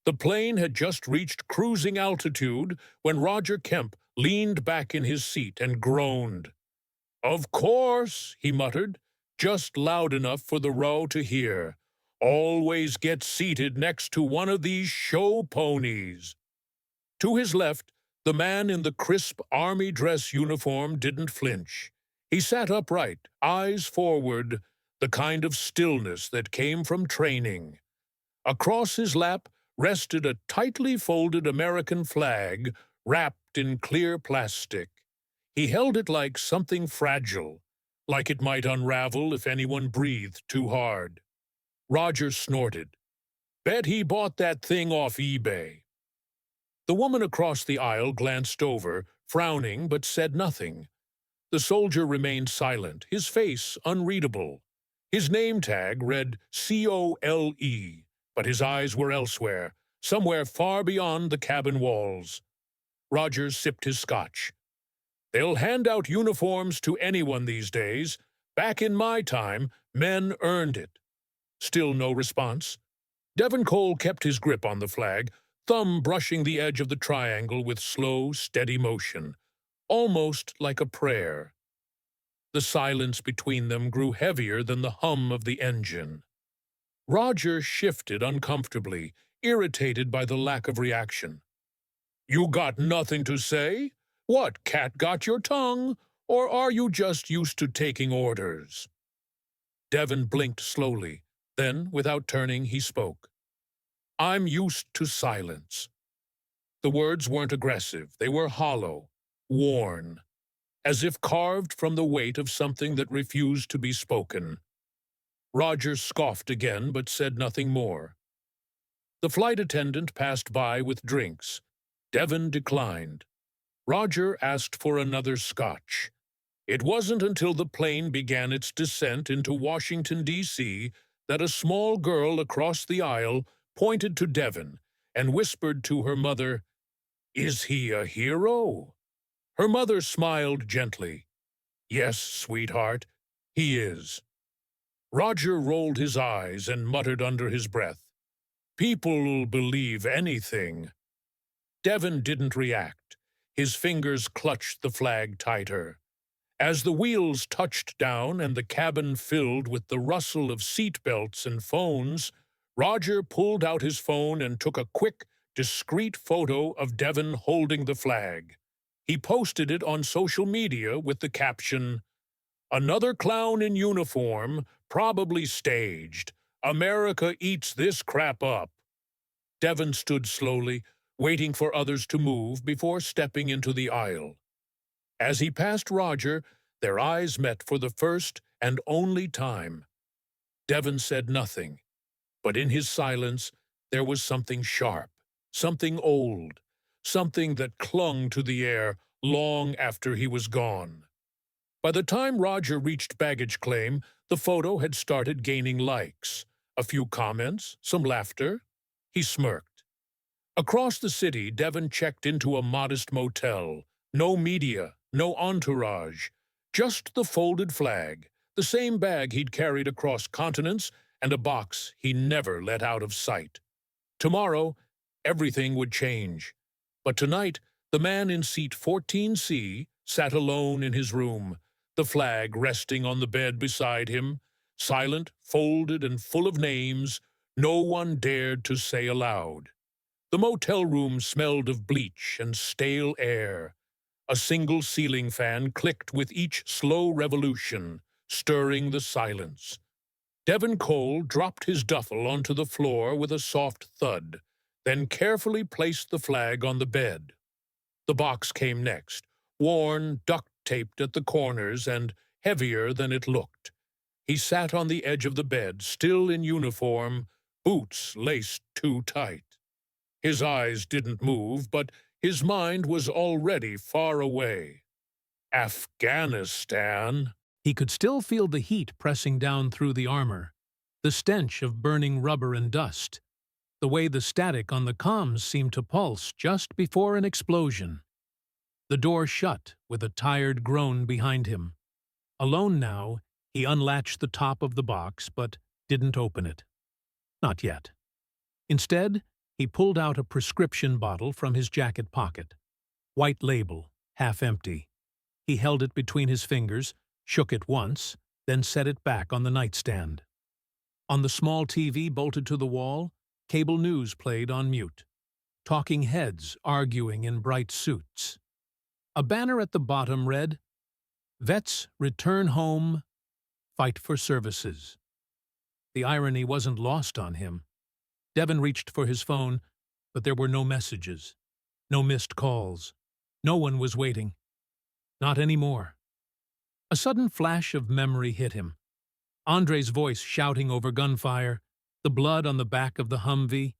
The plane had just reached cruising altitude when Roger Kemp leaned back in his seat and groaned. "Of course," he muttered, just loud enough for the row to hear. "Always get seated next to one of these show ponies." To his left, the man in the crisp army dress uniform didn't flinch. He sat upright, eyes forward, the kind of stillness that came from training. Across his lap rested a tightly folded American flag wrapped in clear plastic. He held it like something fragile, like it might unravel if anyone breathed too hard. Roger snorted. "Bet he bought that thing off eBay." The woman across the aisle glanced over, frowning, but said nothing. The soldier remained silent, his face unreadable. His name tag read COLE, but his eyes were elsewhere, somewhere far beyond the cabin walls. Roger sipped his scotch. "They'll hand out uniforms to anyone these days. Back in my time, men earned it." Still no response. Devon Cole kept his grip on the flag, thumb brushing the edge of the triangle with slow, steady motion, almost like a prayer. The silence between them grew heavier than the hum of the engine. Roger shifted uncomfortably, irritated by the lack of reaction. "You got nothing to say? What, cat got your tongue? Or are you just used to taking orders?" Devon blinked slowly. Then, without turning, he spoke. "I'm used to silence." The words weren't aggressive. They were hollow, worn, as if carved from the weight of something that refused to be spoken. Roger scoffed again, but said nothing more. The flight attendant passed by with drinks. Devon declined. Roger asked for another scotch. It wasn't until the plane began its descent into Washington, D.C., that a small girl across the aisle pointed to Devon and whispered to her mother, "Is he a hero?" Her mother smiled gently. "Yes, sweetheart, he is." Roger rolled his eyes and muttered under his breath, "People'll believe anything." Devon didn't react. His fingers clutched the flag tighter. As the wheels touched down and the cabin filled with the rustle of seat belts and phones, Roger pulled out his phone and took a quick, discreet photo of Devon holding the flag. He posted it on social media with the caption, "Another clown in uniform, probably staged. America eats this crap up." Devon stood slowly, waiting for others to move before stepping into the aisle. As he passed Roger, their eyes met for the first and only time. Devon said nothing, but in his silence there was something sharp, something old, something that clung to the air long after he was gone. By the time Roger reached baggage claim, the photo had started gaining likes. A few comments, some laughter. He smirked. Across the city, Devon checked into a modest motel. No media, no entourage, just the folded flag, the same bag he'd carried across continents, and a box he never let out of sight. Tomorrow, everything would change. But tonight, the man in seat 14C sat alone in his room, the flag resting on the bed beside him, silent, folded, and full of names no one dared to say aloud. The motel room smelled of bleach and stale air. A single ceiling fan clicked with each slow revolution, stirring the silence. Devon Cole dropped his duffel onto the floor with a soft thud, then carefully placed the flag on the bed. The box came next, worn, duct-taped at the corners and heavier than it looked. He sat on the edge of the bed, still in uniform, boots laced too tight. His eyes didn't move, but his mind was already far away. Afghanistan. He could still feel the heat pressing down through the armor, the stench of burning rubber and dust, the way the static on the comms seemed to pulse just before an explosion. The door shut with a tired groan behind him. Alone now, he unlatched the top of the box but didn't open it. Not yet. Instead, He pulled out a prescription bottle from his jacket pocket. White label, half empty. He held it between his fingers, shook it once, then set it back on the nightstand. On the small TV bolted to the wall, cable news played on mute. Talking heads arguing in bright suits. A banner at the bottom read, "Vets return home, fight for services." The irony wasn't lost on him. Devon reached for his phone, but there were no messages, no missed calls. No one was waiting. Not anymore. A sudden flash of memory hit him. Andre's voice shouting over gunfire, the blood on the back of the Humvee,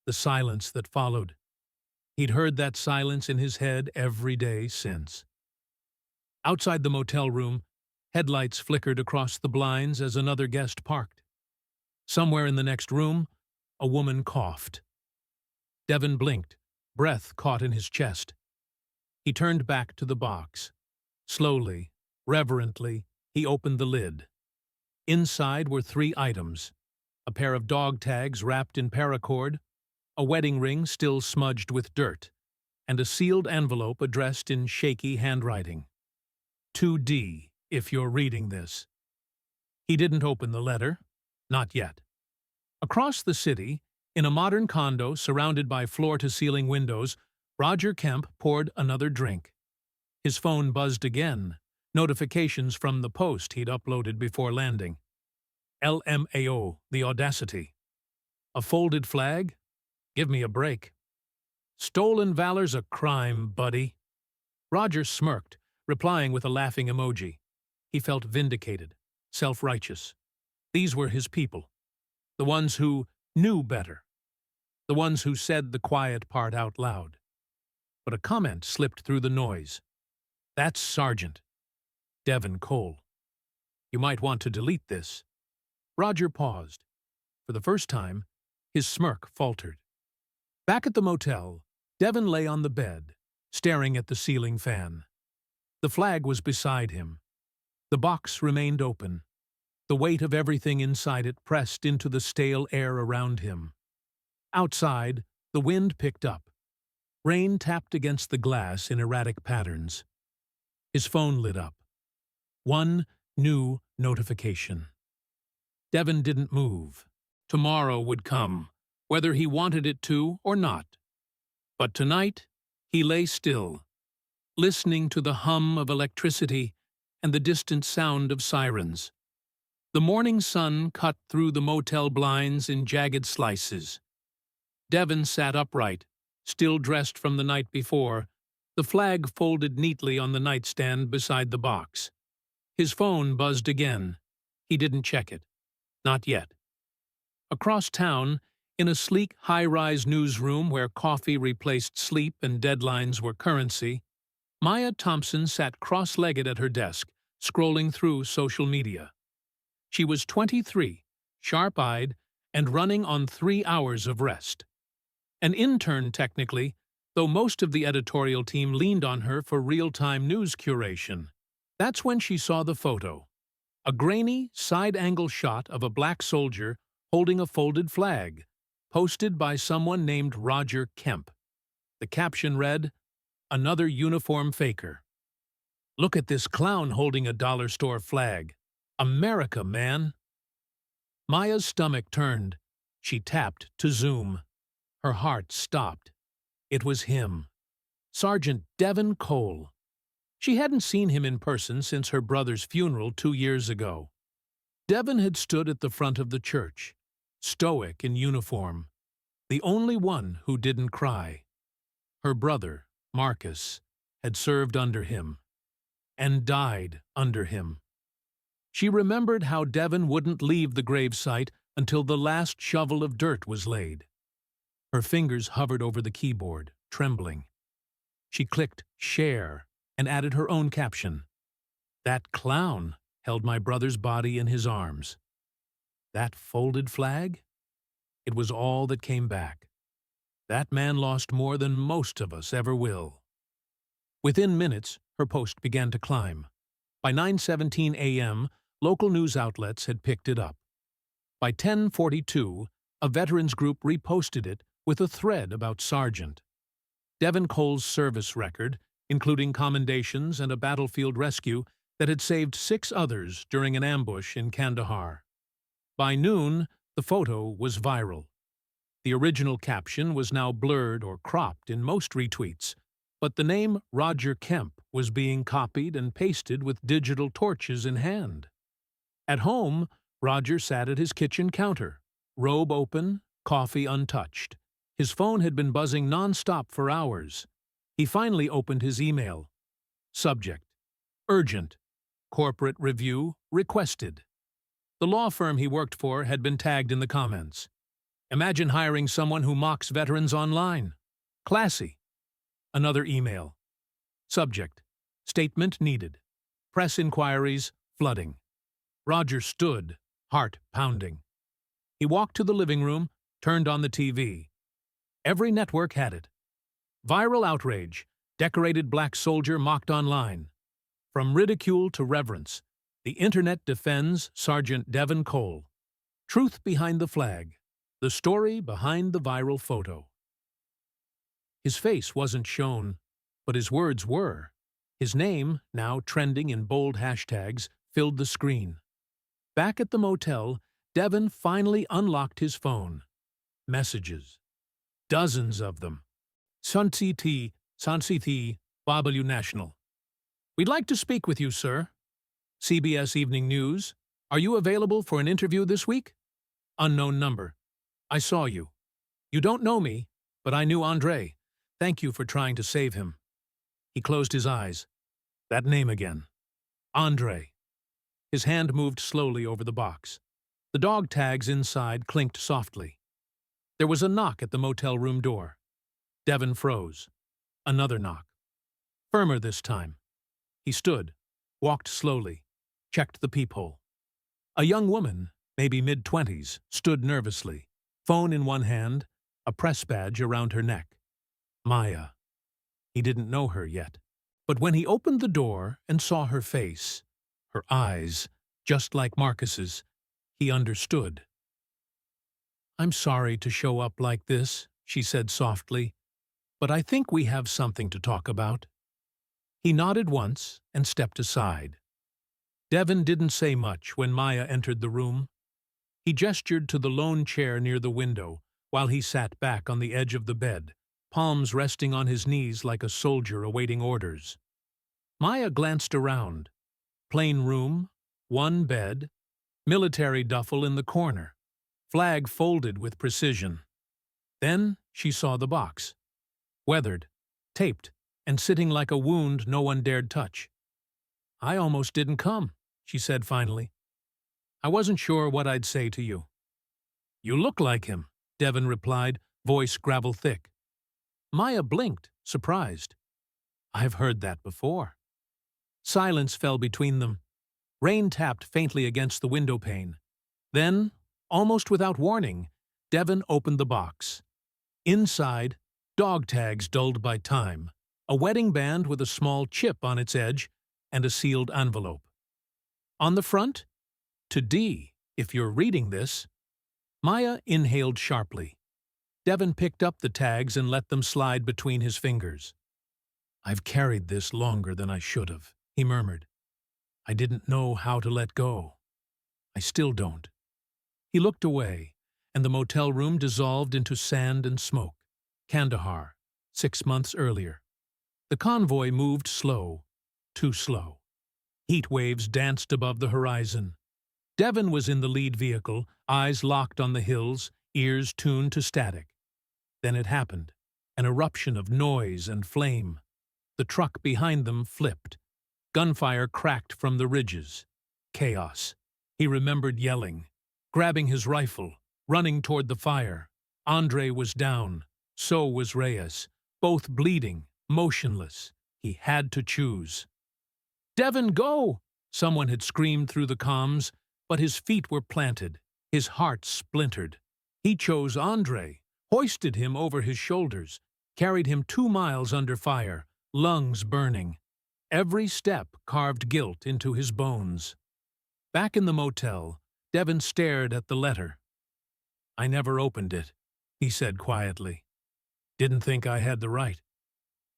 the silence that followed. He'd heard that silence in his head every day since. Outside the motel room, headlights flickered across the blinds as another guest parked. Somewhere in the next room, a woman coughed. Devon blinked, breath caught in his chest. He turned back to the box. Slowly, reverently, he opened the lid. Inside were 3 items: a pair of dog tags wrapped in paracord, a wedding ring still smudged with dirt, and a sealed envelope addressed in shaky handwriting. 2D, if you're reading this. He didn't open the letter. Not yet. Across the city, in a modern condo surrounded by floor-to-ceiling windows, Roger Kemp poured another drink. His phone buzzed again, notifications from the post he'd uploaded before landing. LMAO, the audacity. A folded flag? Give me a break. Stolen valor's a crime, buddy. Roger smirked, replying with a laughing emoji. He felt vindicated, self-righteous. These were his people. The ones who knew better. The ones who said the quiet part out loud. But a comment slipped through the noise. That's Sergeant Devon Cole. You might want to delete this. Roger paused. For the first time, his smirk faltered. Back at the motel, Devon lay on the bed, staring at the ceiling fan. The flag was beside him. The box remained open. The weight of everything inside it pressed into the stale air around him. Outside, the wind picked up. Rain tapped against the glass in erratic patterns. His phone lit up. One new notification. Devon didn't move. Tomorrow would come, whether he wanted it to or not. But tonight, he lay still, listening to the hum of electricity and the distant sound of sirens. The morning sun cut through the motel blinds in jagged slices. Devon sat upright, still dressed from the night before, the flag folded neatly on the nightstand beside the box. His phone buzzed again. He didn't check it. Not yet. Across town, in a sleek high-rise newsroom where coffee replaced sleep and deadlines were currency, Maya Thompson sat cross-legged at her desk, scrolling through social media. She was 23, sharp-eyed, and running on 3 hours of rest. An intern, technically, though most of the editorial team leaned on her for real-time news curation. That's when she saw the photo. A grainy, side-angle shot of a black soldier holding a folded flag, posted by someone named Roger Kemp. The caption read, "Another uniform faker. Look at this clown holding a dollar store flag. America, man." Maya's stomach turned. She tapped to zoom. Her heart stopped. It was him. Sergeant Devon Cole. She hadn't seen him in person since her brother's funeral 2 years ago. Devon had stood at the front of the church, stoic in uniform, the only one who didn't cry. Her brother, Marcus, had served under him, and died under him. She remembered how Devon wouldn't leave the gravesite until the last shovel of dirt was laid. Her fingers hovered over the keyboard, trembling. She clicked share and added her own caption. That clown held my brother's body in his arms. That folded flag? It was all that came back. That man lost more than most of us ever will. Within minutes, her post began to climb. By 9:17 a.m., local news outlets had picked it up. By 10:42, a veterans group reposted it with a thread about Sargent. Devon Cole's service record, including commendations and a battlefield rescue that had saved 6 others during an ambush in Kandahar. By noon, the photo was viral. The original caption was now blurred or cropped in most retweets, but the name Roger Kemp was being copied and pasted with digital torches in hand. At home, Roger sat at his kitchen counter, robe open, coffee untouched. His phone had been buzzing nonstop for hours. He finally opened his email. Subject: Urgent. Corporate review requested. The law firm he worked for had been tagged in the comments. Imagine hiring someone who mocks veterans online. Classy. Another email. Subject: Statement needed. Press inquiries flooding. Roger stood, heart pounding. He walked to the living room, turned on the TV. Every network had it. Viral outrage. Decorated black soldier mocked online. From ridicule to reverence, the internet defends Sergeant Devon Cole. Truth behind the flag. The story behind the viral photo. His face wasn't shown, but his words were. His name, now trending in bold hashtags, filled the screen. Back at the motel, Devon finally unlocked his phone. Messages. Dozens of them. Sansiti, W National. We'd like to speak with you, sir. CBS Evening News. Are you available for an interview this week? Unknown number. I saw you. You don't know me, but I knew Andre. Thank you for trying to save him. He closed his eyes. That name again. Andre. His hand moved slowly over the box. The dog tags inside clinked softly. There was a knock at the motel room door. Devon froze. Another knock. Firmer this time. He stood, walked slowly, checked the peephole. A young woman, maybe mid-20s, stood nervously, phone in one hand, a press badge around her neck. Maya. He didn't know her yet. But when he opened the door and saw her face, her eyes, just like Marcus's, he understood. I'm sorry to show up like this, she said softly, but I think we have something to talk about. He nodded once and stepped aside. Devon didn't say much when Maya entered the room. He gestured to the lone chair near the window while he sat back on the edge of the bed, palms resting on his knees like a soldier awaiting orders. Maya glanced around. Plain room, one bed, military duffel in the corner, flag folded with precision. Then she saw the box. Weathered, taped, and sitting like a wound no one dared touch. I almost didn't come, she said finally. I wasn't sure what I'd say to you. You look like him, Devon replied, voice gravel-thick. Maya blinked, surprised. I've heard that before. Silence fell between them. Rain tapped faintly against the window pane. Then, almost without warning, Devon opened the box. Inside, dog tags dulled by time, a wedding band with a small chip on its edge, and a sealed envelope. On the front, to D, if you're reading this. Maya inhaled sharply. Devon picked up the tags and let them slide between his fingers. I've carried this longer than I should have, he murmured. I didn't know how to let go. I still don't. He looked away, and the motel room dissolved into sand and smoke. Kandahar, 6 months earlier. The convoy moved slow, too slow. Heat waves danced above the horizon. Devon was in the lead vehicle, eyes locked on the hills, ears tuned to static. Then it happened, an eruption of noise and flame. The truck behind them flipped. Gunfire cracked from the ridges. Chaos. He remembered yelling, grabbing his rifle, running toward the fire. Andre was down. So was Reyes, both bleeding, motionless. He had to choose. Devon, go! Someone had screamed through the comms, but his feet were planted, his heart splintered. He chose Andre, hoisted him over his shoulders, carried him 2 miles under fire, lungs burning. Every step carved guilt into his bones. Back in the motel, Devon stared at the letter. I never opened it. he said quietly. Didn't think I had the right.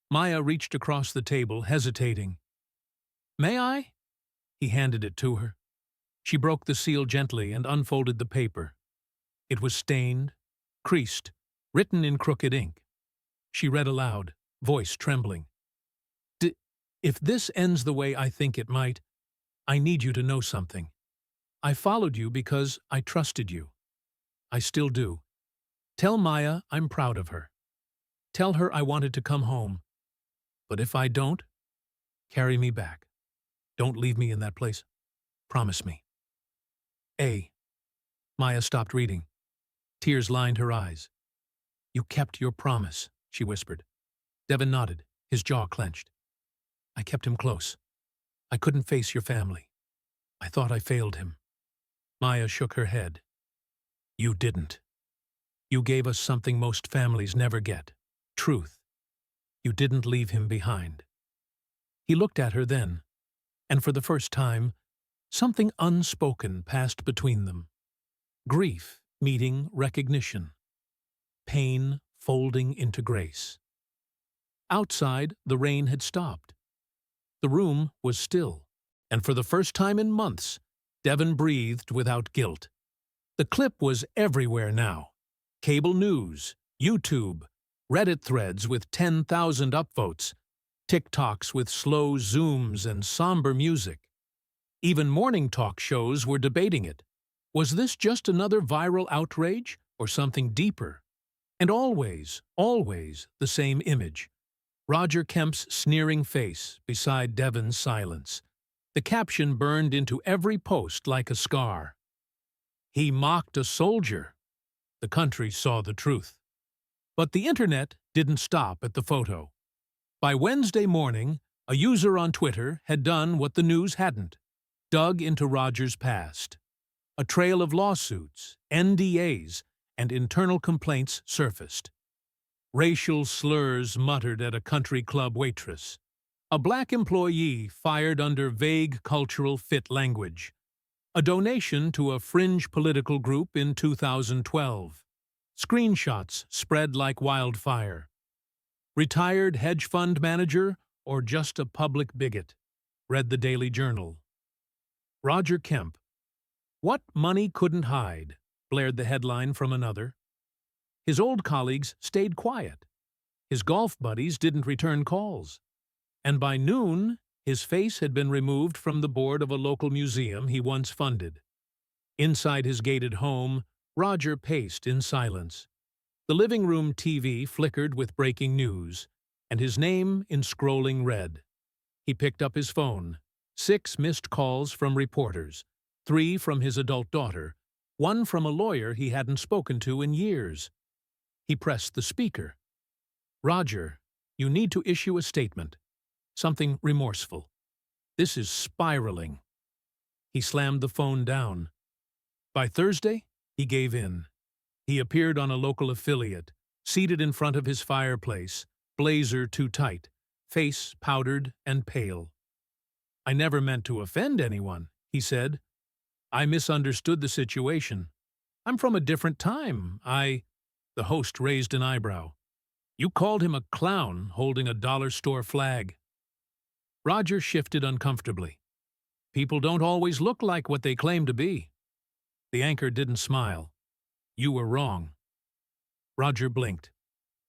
Maya reached across the table, hesitating. May I? He handed it to her. She broke the seal gently and unfolded the paper. It was stained, creased, written in crooked ink. She read aloud, voice trembling. If this ends the way I think it might, I need you to know something. I followed you because I trusted you. I still do. Tell Maya I'm proud of her. Tell her I wanted to come home. But if I don't, carry me back. Don't leave me in that place. Promise me. A. Maya stopped reading. Tears lined her eyes. You kept your promise, she whispered. Devon nodded, his jaw clenched. I kept him close. I couldn't face your family. I thought I failed him. Maya shook her head. You didn't. You gave us something most families never get. Truth. You didn't leave him behind. He looked at her then, and for the first time, something unspoken passed between them. Grief meeting recognition. Pain folding into grace. Outside, the rain had stopped. The room was still, and for the first time in months, Devon breathed without guilt. The clip was everywhere now. Cable news, YouTube, Reddit threads with 10,000 upvotes, TikToks with slow zooms and somber music. Even morning talk shows were debating it. Was this just another viral outrage or something deeper? And always, always the same image. Roger Kemp's sneering face beside Devon's silence. The caption burned into every post like a scar. He mocked a soldier. The country saw the truth. But the internet didn't stop at the photo. By Wednesday morning, a user on Twitter had done what the news hadn't. Dug into Roger's past. A trail of lawsuits, NDAs, and internal complaints surfaced. Racial slurs muttered at a country club waitress. A black employee fired under vague cultural fit language. A donation to a fringe political group in 2012. Screenshots spread like wildfire. Retired hedge fund manager or just a public bigot? Read the Daily Journal. Roger Kemp. What money couldn't hide, blared the headline from another. His old colleagues stayed quiet. His golf buddies didn't return calls. And by noon, his face had been removed from the board of a local museum he once funded. Inside his gated home, Roger paced in silence. The living room TV flickered with breaking news, and his name in scrolling red. He picked up his phone. 6 missed calls from reporters, 3 from his adult daughter, 1 from a lawyer he hadn't spoken to in years. He pressed the speaker. Roger, you need to issue a statement. Something remorseful. This is spiraling. He slammed the phone down. By Thursday, he gave in. He appeared on a local affiliate, seated in front of his fireplace, blazer too tight, face powdered and pale. I never meant to offend anyone, he said. I misunderstood the situation. I'm from a different time. The host raised an eyebrow. You called him a clown holding a dollar store flag. Roger shifted uncomfortably. People don't always look like what they claim to be. The anchor didn't smile. You were wrong. Roger blinked.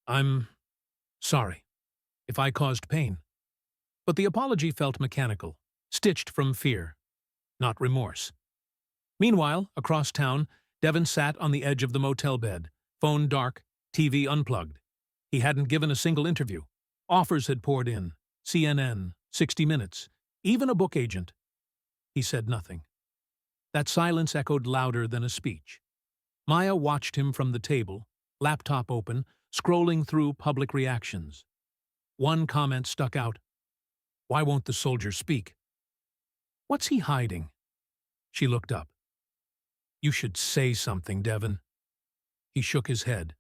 I'm sorry if I caused pain. But the apology felt mechanical, stitched from fear, not remorse. Meanwhile, across town, Devon sat on the edge of the motel bed, phone dark, TV unplugged. He hadn't given a single interview. Offers had poured in. CNN, 60 Minutes, even a book agent. He said nothing. That silence echoed louder than a speech. Maya watched him from the table, laptop open, scrolling through public reactions. One comment stuck out. Why won't the soldier speak? What's he hiding? She looked up. You should say something, Devon. He shook his head.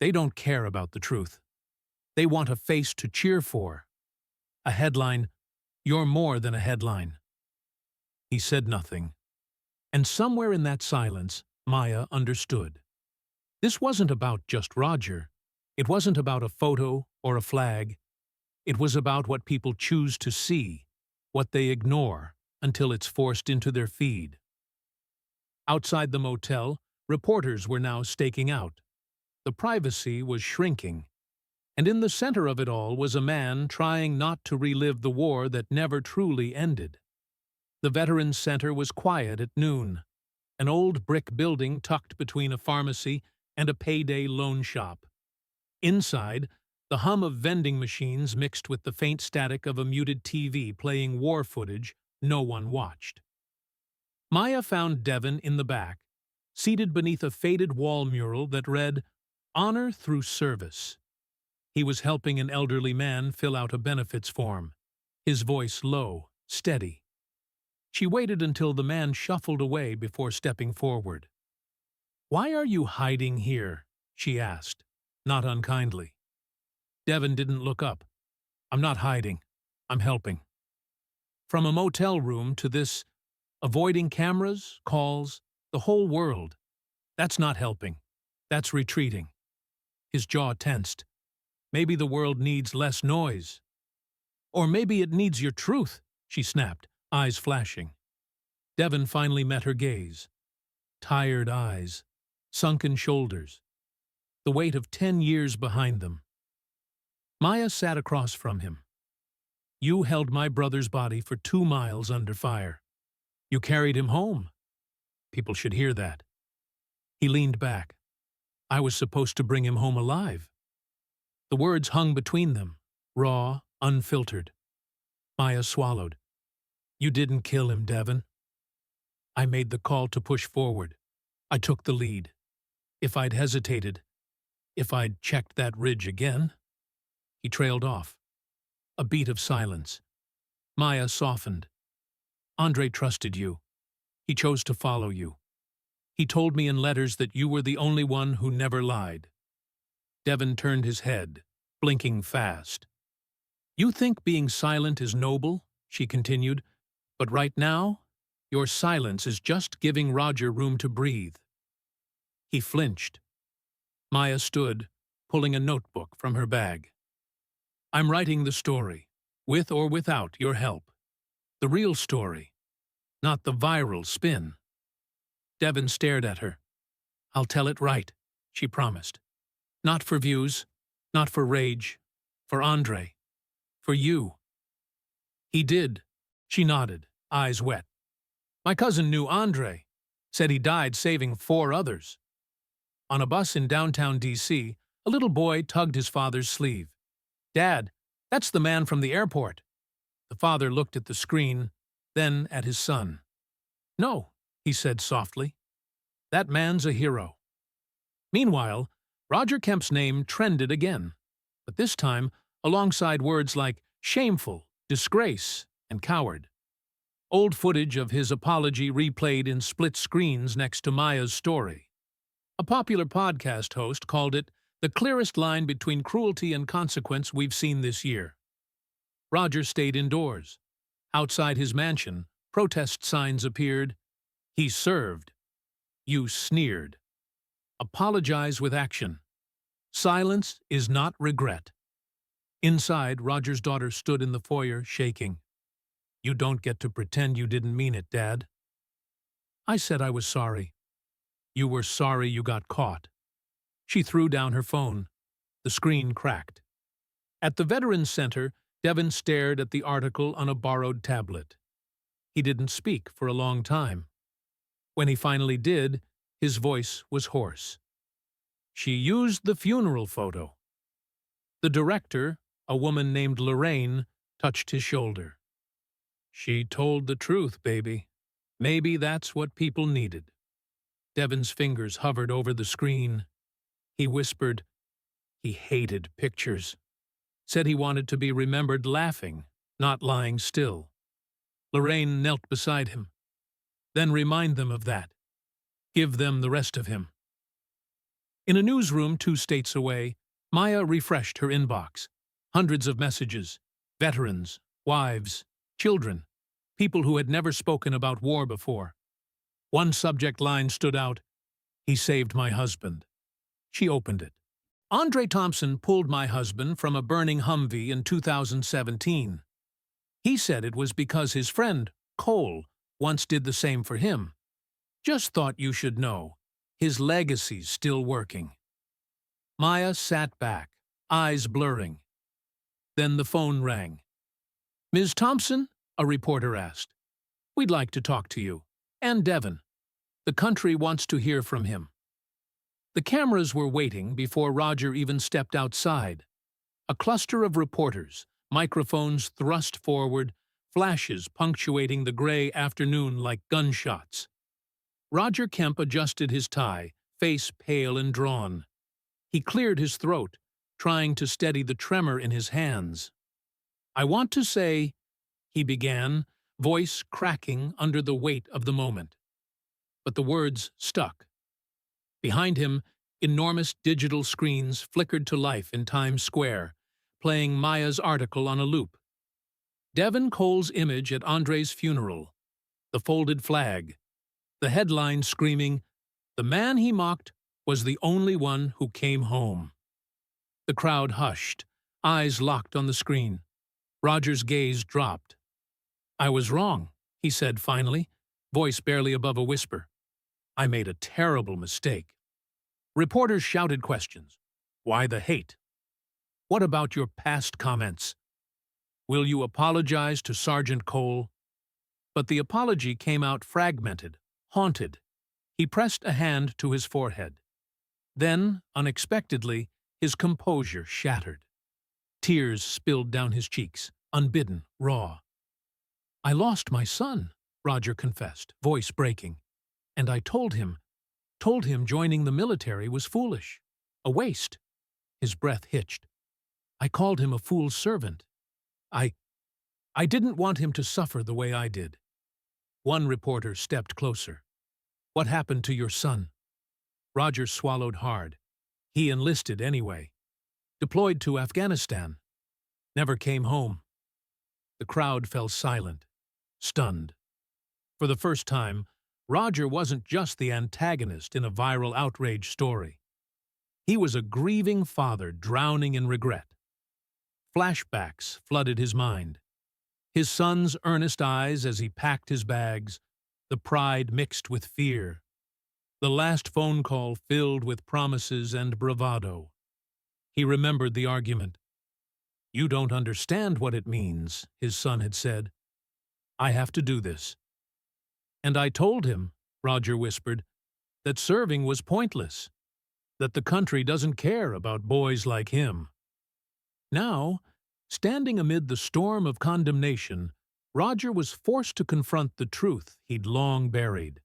They don't care about the truth. They want a face to cheer for. A headline, you're more than a headline. He said nothing. And somewhere in that silence, Maya understood. This wasn't about just Roger. It wasn't about a photo or a flag. It was about what people choose to see, what they ignore until it's forced into their feed. Outside the motel, reporters were now staking out. The privacy was shrinking, and in the center of it all was a man trying not to relive the war that never truly ended. The Veterans Center was quiet at noon, an old brick building tucked between a pharmacy and a payday loan shop. Inside, the hum of vending machines mixed with the faint static of a muted TV playing war footage no one watched. Maya found Devon in the back, seated beneath a faded wall mural that read, "Honor through Service." He was helping an elderly man fill out a benefits form, his voice low, steady. She waited until the man shuffled away before stepping forward. "Why are you hiding here?" she asked, not unkindly. Devon didn't look up. "I'm not hiding. I'm helping." From a motel room to this, avoiding cameras, calls, the whole world. That's not helping. That's retreating. His jaw tensed. Maybe the world needs less noise. Or maybe it needs your truth, she snapped, eyes flashing. Devon finally met her gaze. Tired eyes, sunken shoulders, the weight of 10 years behind them. Maya sat across from him. "You held my brother's body for 2 miles under fire. You carried him home. People should hear that." He leaned back. "I was supposed to bring him home alive." The words hung between them, raw, unfiltered. Maya swallowed. "You didn't kill him, Devon." "I made the call to push forward. I took the lead. If I'd hesitated, if I'd checked that ridge again..." He trailed off. A beat of silence. Maya softened. "Andre trusted you. He chose to follow you. He told me in letters that you were the only one who never lied." Devon turned his head, blinking fast. "You think being silent is noble," she continued, "but right now, your silence is just giving Roger room to breathe." He flinched. Maya stood, pulling a notebook from her bag. "I'm writing the story, with or without your help. The real story, not the viral spin." Devon stared at her. "I'll tell it right," she promised. "Not for views, not for rage, for Andre, for you." "He did," she nodded, eyes wet. "My cousin knew Andre, said he died saving 4 others." On a bus in downtown D.C., a little boy tugged his father's sleeve. "Dad, that's the man from the airport." The father looked at the screen, then at his son. "No," he said softly. "That man's a hero." Meanwhile, Roger Kemp's name trended again, but this time alongside words like shameful, disgrace, and coward. Old footage of his apology replayed in split screens next to Maya's story. A popular podcast host called it the clearest line between cruelty and consequence we've seen this year. Roger stayed indoors. Outside his mansion, protest signs appeared. "He served. You sneered. Apologize with action. Silence is not regret." Inside, Roger's daughter stood in the foyer, shaking. "You don't get to pretend you didn't mean it, Dad." "I said I was sorry." "You were sorry you got caught." She threw down her phone. The screen cracked. At the Veterans Center, Devon stared at the article on a borrowed tablet. He didn't speak for a long time. When he finally did, his voice was hoarse. "She used the funeral photo." The director, a woman named Lorraine, touched his shoulder. "She told the truth, baby. Maybe that's what people needed." Devon's fingers hovered over the screen. He whispered, he hated pictures. Said he wanted to be remembered laughing, not lying still. Lorraine knelt beside him. "Then remind them of that. Give them the rest of him." In a newsroom 2 states away, Maya refreshed her inbox. Hundreds of messages. Veterans, wives, children, people who had never spoken about war before. One subject line stood out: "He saved my husband." She opened it. Andre Thompson pulled my husband from a burning Humvee in 2017. He said it was because his friend, Cole, once did the same for him. Just thought you should know. His legacy's still working. Maya sat back, eyes blurring. Then the phone rang. "Ms. Thompson?" a reporter asked. "We'd like to talk to you. And Devon. The country wants to hear from him." The cameras were waiting before Roger even stepped outside. A cluster of reporters, microphones thrust forward, flashes punctuating the gray afternoon like gunshots. Roger Kemp adjusted his tie, face pale and drawn. He cleared his throat, trying to steady the tremor in his hands. "I want to say," he began, voice cracking under the weight of the moment. But the words stuck. Behind him, enormous digital screens flickered to life in Times Square, playing Maya's article on a loop. Devon Cole's image at Andre's funeral, the folded flag, the headline screaming, "The man he mocked was the only one who came home." The crowd hushed, eyes locked on the screen. Roger's gaze dropped. "I was wrong," he said finally, voice barely above a whisper. "I made a terrible mistake." Reporters shouted questions. Why the hate? What about your past comments? Will you apologize to Sergeant Cole? But the apology came out fragmented, haunted. He pressed a hand to his forehead. Then, unexpectedly, his composure shattered. Tears spilled down his cheeks, unbidden, raw. "I lost my son," Roger confessed, voice breaking. "And I told him joining the military was foolish, a waste." His breath hitched. "I called him a fool's servant. I didn't want him to suffer the way I did." One reporter stepped closer. "What happened to your son?" Roger swallowed hard. He enlisted anyway. Deployed to Afghanistan. Never came home. The crowd fell silent, stunned. For the first time, Roger wasn't just the antagonist in a viral outrage story. He was a grieving father drowning in regret. Flashbacks flooded his mind. His son's earnest eyes as he packed his bags, the pride mixed with fear. The last phone call filled with promises and bravado. He remembered the argument. "You don't understand what it means," his son had said. "I have to do this." "And I told him," Roger whispered, "that serving was pointless, that the country doesn't care about boys like him." Now, standing amid the storm of condemnation, Roger was forced to confront the truth he'd long buried.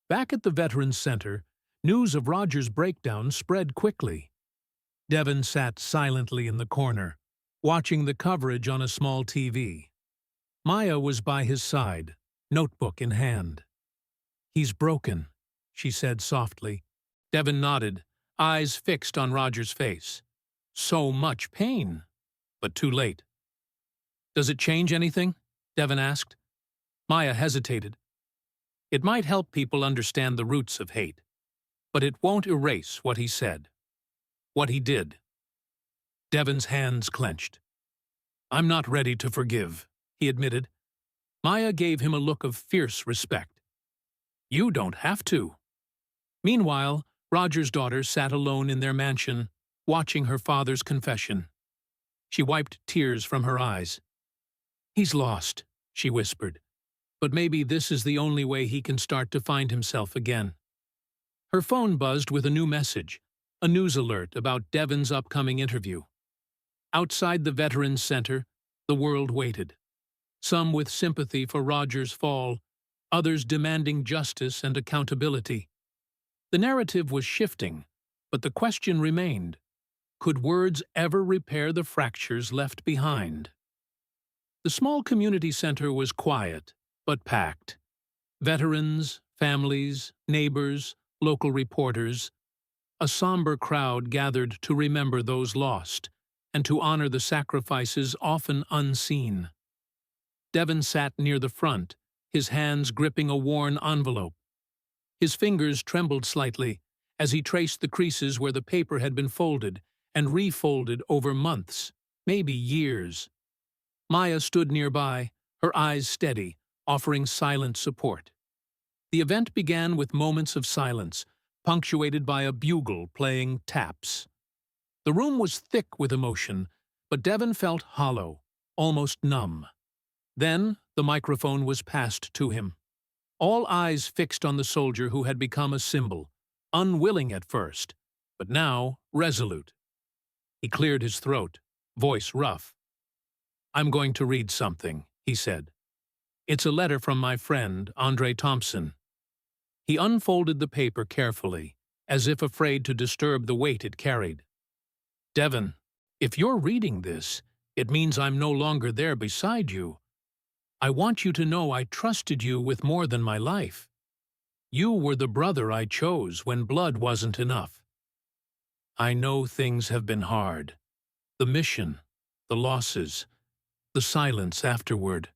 Back at the Veterans Center, news of Roger's breakdown spread quickly. Devon sat silently in the corner, watching the coverage on a small TV. Maya was by his side, notebook in hand. "He's broken," she said softly. Devon nodded, eyes fixed on Roger's face. So much pain, but too late. "Does it change anything?" Devon asked. Maya hesitated. "It might help people understand the roots of hate, but it won't erase what he said, what he did." Devon's hands clenched. "I'm not ready to forgive," he admitted. Maya gave him a look of fierce respect. "You don't have to." Meanwhile, Roger's daughter sat alone in their mansion, watching her father's confession. She wiped tears from her eyes. "He's lost," she whispered, "but maybe this is the only way he can start to find himself again." Her phone buzzed with a new message, a news alert about Devon's upcoming interview. Outside the Veterans Center, the world waited. Some with sympathy for Roger's fall, others demanding justice and accountability. The narrative was shifting, but the question remained: could words ever repair the fractures left behind? The small community center was quiet, but packed. Veterans, families, neighbors, local reporters. A somber crowd gathered to remember those lost and to honor the sacrifices often unseen. Devon sat near the front, his hands gripping a worn envelope. His fingers trembled slightly as he traced the creases where the paper had been folded and refolded over months, maybe years. Maya stood nearby, her eyes steady, offering silent support. The event began with moments of silence, punctuated by a bugle playing taps. The room was thick with emotion, but Devon felt hollow, almost numb. Then the microphone was passed to him. All eyes fixed on the soldier who had become a symbol, unwilling at first, but now resolute. He cleared his throat, voice rough. "I'm going to read something," he said. "It's a letter from my friend, Andre Thompson." He unfolded the paper carefully, as if afraid to disturb the weight it carried. "Devon, if you're reading this, it means I'm no longer there beside you. I want you to know I trusted you with more than my life. You were the brother I chose when blood wasn't enough. I know things have been hard. The mission, the losses, the silence afterward.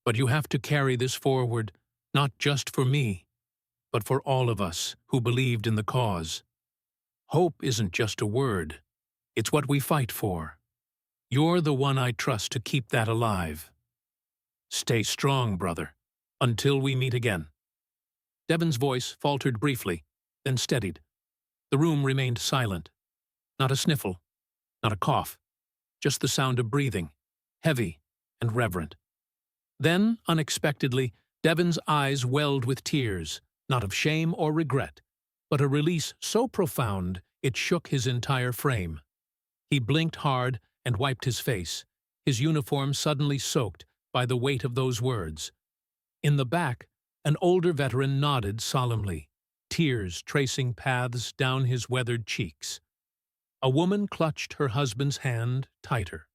But you have to carry this forward, not just for me, but for all of us who believed in the cause. Hope isn't just a word. It's what we fight for. You're the one I trust to keep that alive. Stay strong, brother, until we meet again." Devon's voice faltered briefly, then steadied. The room remained silent. Not a sniffle, not a cough, just the sound of breathing, heavy and reverent. Then, unexpectedly, Devon's eyes welled with tears, not of shame or regret, but a release so profound it shook his entire frame. He blinked hard and wiped his face, his uniform suddenly soaked by the weight of those words. In the back, an older veteran nodded solemnly, tears tracing paths down his weathered cheeks. A woman clutched her husband's hand tighter.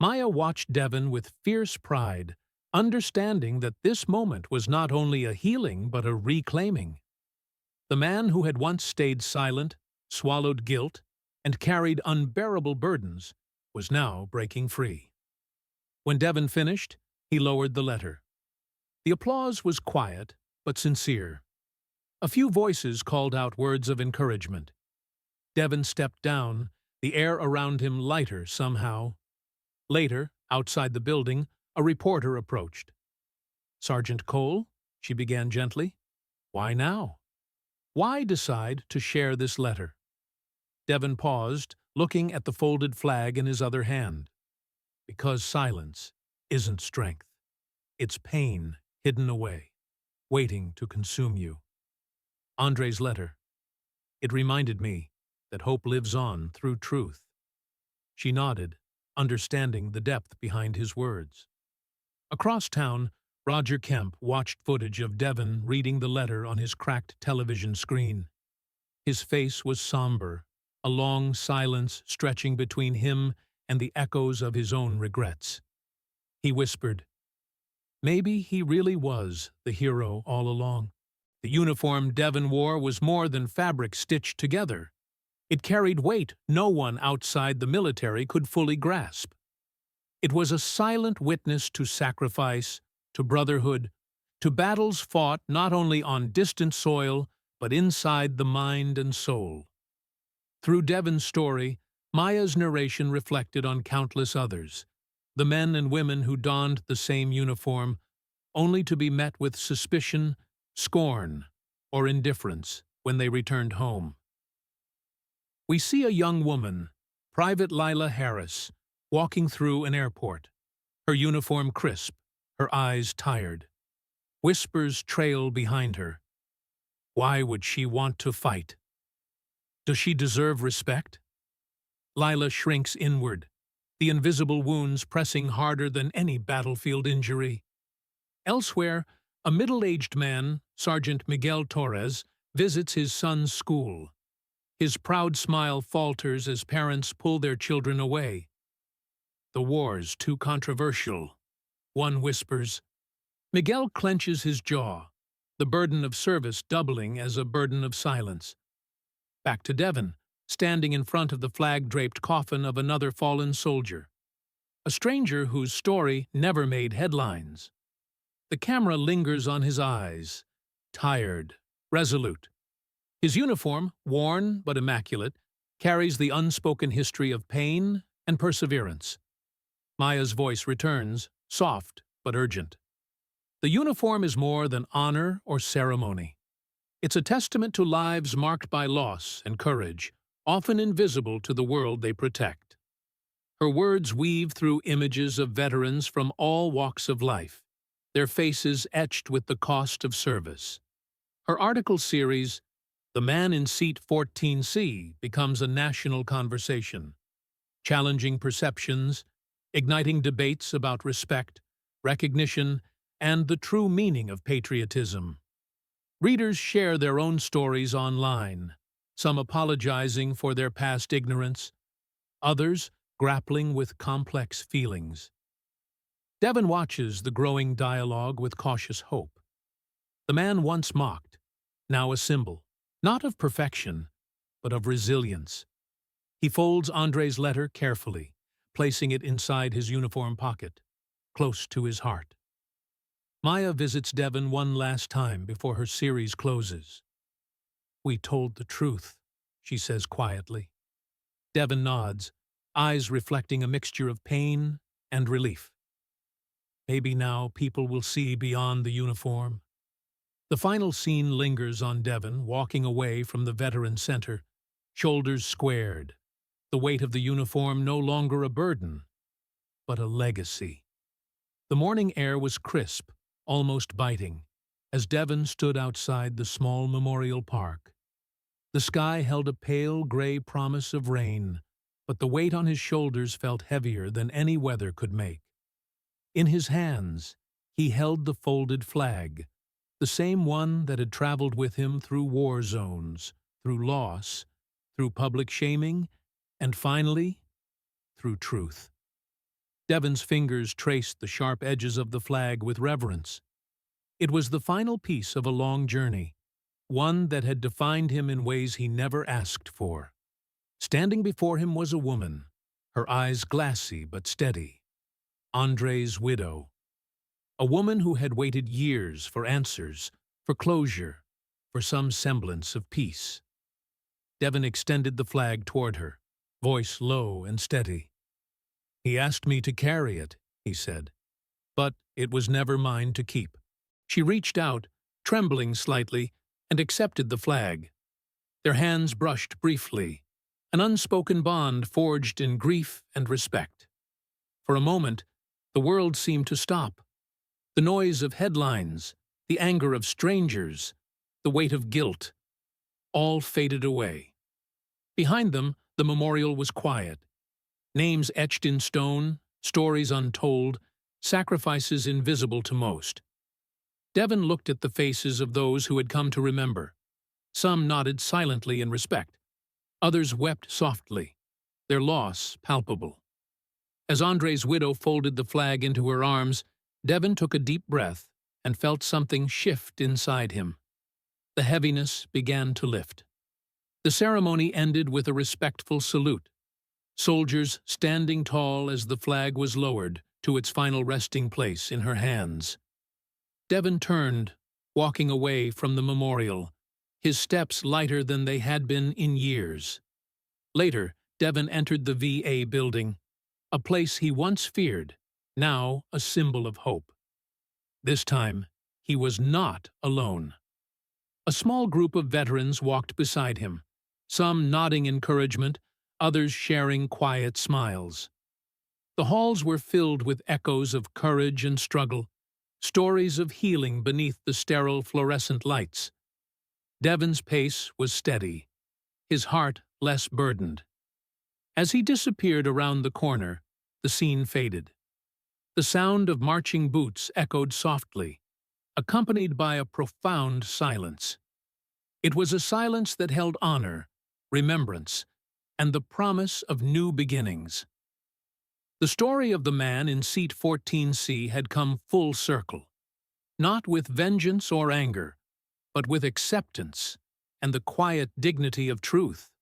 Maya watched Devon with fierce pride, understanding that this moment was not only a healing but a reclaiming. The man who had once stayed silent, swallowed guilt, and carried unbearable burdens was now breaking free. When Devon finished, he lowered the letter. The applause was quiet but sincere. A few voices called out words of encouragement. Devon stepped down, the air around him lighter somehow. Later, outside the building, a reporter approached. "Sergeant Cole," she began gently, "why now? Why decide to share this letter?" Devon paused, looking at the folded flag in his other hand. "Because silence isn't strength. It's pain hidden away, waiting to consume you. Andre's letter. It reminded me that hope lives on through truth." She nodded, understanding the depth behind his words. Across town, Roger Kemp watched footage of Devon reading the letter on his cracked television screen. His face was somber, a long silence stretching between him and the echoes of his own regrets. He whispered, "Maybe he really was the hero all along. The uniform Devon wore was more than fabric stitched together. It carried weight no one outside the military could fully grasp. It was a silent witness to sacrifice, to brotherhood, to battles fought not only on distant soil, but inside the mind and soul." Through Devon's story, Maya's narration reflected on countless others, the men and women who donned the same uniform, only to be met with suspicion, scorn, or indifference when they returned home. We see a young woman, Private Lila Harris, walking through an airport, her uniform crisp, her eyes tired. Whispers trail behind her. Why would she want to fight? Does she deserve respect? Lila shrinks inward, the invisible wounds pressing harder than any battlefield injury. Elsewhere, a middle-aged man, Sergeant Miguel Torres, visits his son's school. His proud smile falters as parents pull their children away. "The war's too controversial," one whispers. Miguel clenches his jaw, the burden of service doubling as a burden of silence. Back to Devon, standing in front of the flag-draped coffin of another fallen soldier. A stranger whose story never made headlines. The camera lingers on his eyes, tired, resolute. His uniform, worn but immaculate, carries the unspoken history of pain and perseverance. Maya's voice returns, soft but urgent. The uniform is more than honor or ceremony. It's a testament to lives marked by loss and courage, often invisible to the world they protect. Her words weave through images of veterans from all walks of life, their faces etched with the cost of service. Her article series, The Man in Seat 14C, becomes a national conversation, challenging perceptions, igniting debates about respect, recognition, and the true meaning of patriotism. Readers share their own stories online, some apologizing for their past ignorance, others grappling with complex feelings. Devon watches the growing dialogue with cautious hope. The man once mocked, now a symbol, not of perfection, but of resilience. He folds Andre's letter carefully, placing it inside his uniform pocket, close to his heart. Maya visits Devon one last time before her series closes. "We told the truth," she says quietly. Devon nods, eyes reflecting a mixture of pain and relief. Maybe now people will see beyond the uniform. The final scene lingers on Devon, walking away from the veteran center, shoulders squared, the weight of the uniform no longer a burden, but a legacy. The morning air was crisp, almost biting, as Devon stood outside the small memorial park. The sky held a pale gray promise of rain, but the weight on his shoulders felt heavier than any weather could make. In his hands, he held the folded flag, the same one that had traveled with him through war zones, through loss, through public shaming, and finally, through truth. Devon's fingers traced the sharp edges of the flag with reverence. It was the final piece of a long journey, one that had defined him in ways he never asked for. Standing before him was a woman, her eyes glassy but steady. Andre's widow. A woman who had waited years for answers, for closure, for some semblance of peace. Devon extended the flag toward her, voice low and steady. "He asked me to carry it," he said, "but it was never mine to keep." She reached out, trembling slightly, and accepted the flag. Their hands brushed briefly, an unspoken bond forged in grief and respect. For a moment, the world seemed to stop. The noise of headlines, the anger of strangers, the weight of guilt, all faded away. Behind them, the memorial was quiet. Names etched in stone, stories untold, sacrifices invisible to most. Devon looked at the faces of those who had come to remember. Some nodded silently in respect. Others wept softly, their loss palpable. As Andre's widow folded the flag into her arms, Devon took a deep breath and felt something shift inside him. The heaviness began to lift. The ceremony ended with a respectful salute, soldiers standing tall as the flag was lowered to its final resting place in her hands. Devon turned, walking away from the memorial, his steps lighter than they had been in years. Later, Devon entered the VA building, a place he once feared, now a symbol of hope. This time, he was not alone. A small group of veterans walked beside him, some nodding encouragement, others sharing quiet smiles. The halls were filled with echoes of courage and struggle, stories of healing beneath the sterile fluorescent lights. Devon's pace was steady, his heart less burdened. As he disappeared around the corner, the scene faded. The sound of marching boots echoed softly, accompanied by a profound silence. It was a silence that held honor, remembrance, and the promise of new beginnings. The story of the man in seat 14C had come full circle, not with vengeance or anger, but with acceptance and the quiet dignity of truth.